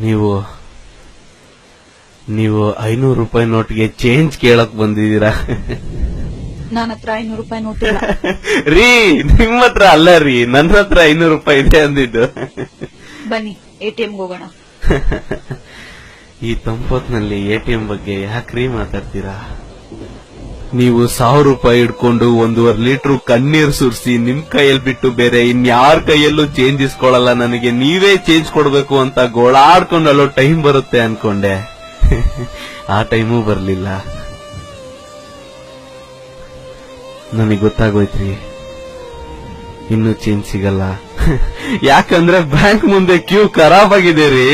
ನೀವು ನೀವು 500 ರೂಪಾಯಿ ನೋಟ್ಗೆ ಚೇಂಜ್ ಕೇಳಕ್ ಬಂದಿದ್ದೀರಾ? ನನ್ನ ಹತ್ರ 500 ರೂಪಾಯಿ ನೋಟ್ ಇಲ್ಲ ರೀ. ನಿಮ್ಮ ಹತ್ರ ಅಲ್ಲ ರೀ, ನನ್ನ ಹತ್ರ 500 ರೂಪಾಯಿ ಇದೆ ಅಂದಿದ್ದು. ಬನ್ನಿ ಎಟಿಎಂ ಹೋಗೋಣ. ಈ ತಂಪೊತ್ನಲ್ಲಿ ಎಟಿಎಂ ಬಗ್ಗೆ ಯಾಕ್ರಿ ಮಾತಾಡ್ತೀರಾ? ನೀವು 1000 ರೂಪಾಯಿ ಇಟ್ಕೊಂಡು 1.5 ಲೀಟರ್ ಕಣ್ಣೀರ್ ಸುರಿಸಿ ನಿಮ್ ಕೈಯಲ್ಲಿ ಬಿಟ್ಟು ಬೇರೆ ಇನ್ಯಾರ ಕೈಯಲ್ಲೂ ಚೇಂಜ್ ಇಸ್ಕೊಳ್ಳಲ್ಲ, ನನಗೆ ನೀವೇ ಚೇಂಜ್ ಕೊಡ್ಬೇಕು ಅಂತ ಗೋಳಾಡ್ಕೊಂಡು ಅಲ್ಲೋ ಟೈಮ್ ಬರುತ್ತೆ ಅನ್ಕೊಂಡೆ. ಆ ಟೈಮೂ ಬರ್ಲಿಲ್ಲ. ನನಗೆ ಗೊತ್ತಾಗೋಯ್ತ್ರಿ, ಇನ್ನೂ ಚೇಂಜ್ ಸಿಗಲ್ಲ. ಯಾಕಂದ್ರೆ ಬ್ಯಾಂಕ್ ಮುಂದೆ ಕ್ಯೂ ಖರಾಬ್ ಆಗಿದೆ ರೀ.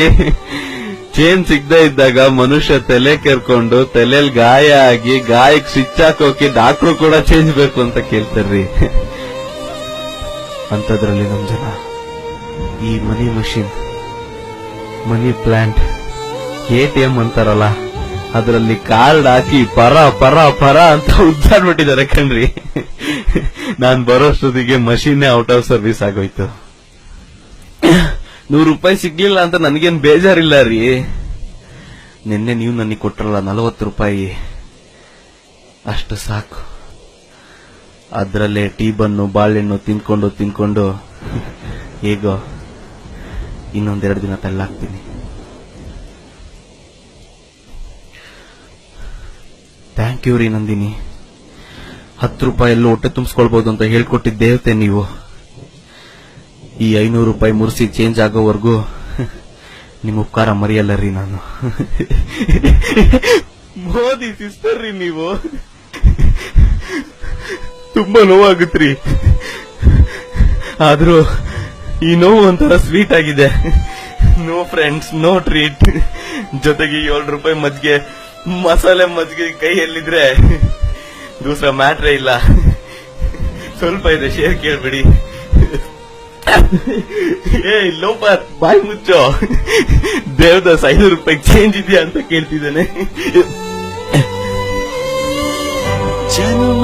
ಚೇಂಜ್ ಸಿಗದೆ ಇದ್ದಾಗ ಮನುಷ್ಯ ತಲೆ ಕೆರ್ಕೊಂಡು ತಲೆಯಲ್ಲಿ ಗಾಯ ಆಗಿ ಗಾಯಕ್ಕೆ ಸ್ವಿಚ್ ಹಾಕೋಕೆ ಡಾಕ್ಟ್ರು ಕೂಡ ಚೇಂಜ್ ಬೇಕು ಅಂತ ಕೇಳ್ತಾರ್ರಿ. ಅಂತದ್ರಲ್ಲಿ ನಮ್ ಜನ ಈ ಮನಿ ಮಷಿನ್, ಮನಿ ಪ್ಲಾಂಟ್, ಎಟಿಎಂ ಅಂತಾರಲ್ಲ, ಅದರಲ್ಲಿ ಕಾರ್ಡ್ ಹಾಕಿ ಪರ ಪರ ಪರ ಅಂತ ಉದ್ದಾಡ್ಬಿಟ್ಟಿದ್ದಾರೆ ಕಣ್ರಿ. ನಾನ್ ಬರೋಷ್ಟೊತ್ತಿಗೆ ಮಷೀನೇ ಔಟ್ ಆಫ್ ಸರ್ವಿಸ್ ಆಗೋಯ್ತು. 100 ರೂಪಾಯಿ ಸಿಗ್ಲಿಲ್ಲ ಅಂತ ನನ್ಗೇನ್ ಬೇಜಾರಿಲ್ಲ ರೀ. ನಿನ್ನೆ ನೀವು ನನಗೆ ಕೊಟ್ರಲ್ಲ 40 ರೂಪಾಯಿ, ಅಷ್ಟು ಸಾಕು. ಅದ್ರಲ್ಲೇ ಟೀ ಬನ್ನು ಬಾಳೆಹಣ್ಣು ತಿನ್ಕೊಂಡು ಹೇಗೋ ಇನ್ನೊಂದೆರಡು ದಿನ ತಳ್ಳಾಕ್ತೀನಿ. ಥ್ಯಾಂಕ್ ಯು ರೀ ನಂದಿನಿ. 10 ರೂಪಾಯಲ್ಲೂ ಹೊಟ್ಟೆ ತುಂಬಿಸ್ಕೊಳ್ಬಹುದು ಅಂತ ಹೇಳ್ಕೊಟ್ಟಿದ್ದ ದೇವತೆ ನೀವು. ಈ 500 ರೂಪಾಯಿ ಮುರ್ಸಿ ಚೇಂಜ್ ಆಗೋವರೆಗೂ ನಿಮ್ಮ ಉಪಕಾರ ಮರೆಯಲ್ಲ ರೀ ನಾನು. ಮೋದಿ ಸಿಸ್ಟರ್ ರೀ ನೀವು. ತುಂಬಾ ನೋವಾಗುತ್ತ್ರಿ, ಆದ್ರೂ ಈ ನೋವು ಒಂಥರ ಸ್ವೀಟ್ ಆಗಿದೆ. No friends, no treat. ಜೊತೆಗೆ 7 ರೂಪಾಯಿ ಮಜ್ಜಿಗೆ, ಮಸಾಲೆ ಮಜ್ಜಿಗೆ ಕೈಯಲ್ಲಿದ್ರೆ ದೂಸರ ಮ್ಯಾಟ್ರೇ ಇಲ್ಲ. ಸ್ವಲ್ಪ ಇದೆ, ಶೇರ್ ಕೇಳ್ಬೇಡಿ. ಏ ಲೋಪರ್, ಬಾಯ್ ಮುಚ್ಚೋ. ದೇವದಾಸ್ 500 ರೂಪಾಯಿ ಚೇಂಜ್ ಇದೆಯಾ ಅಂತ ಕೇಳ್ತಿದ್ದಾನೆ.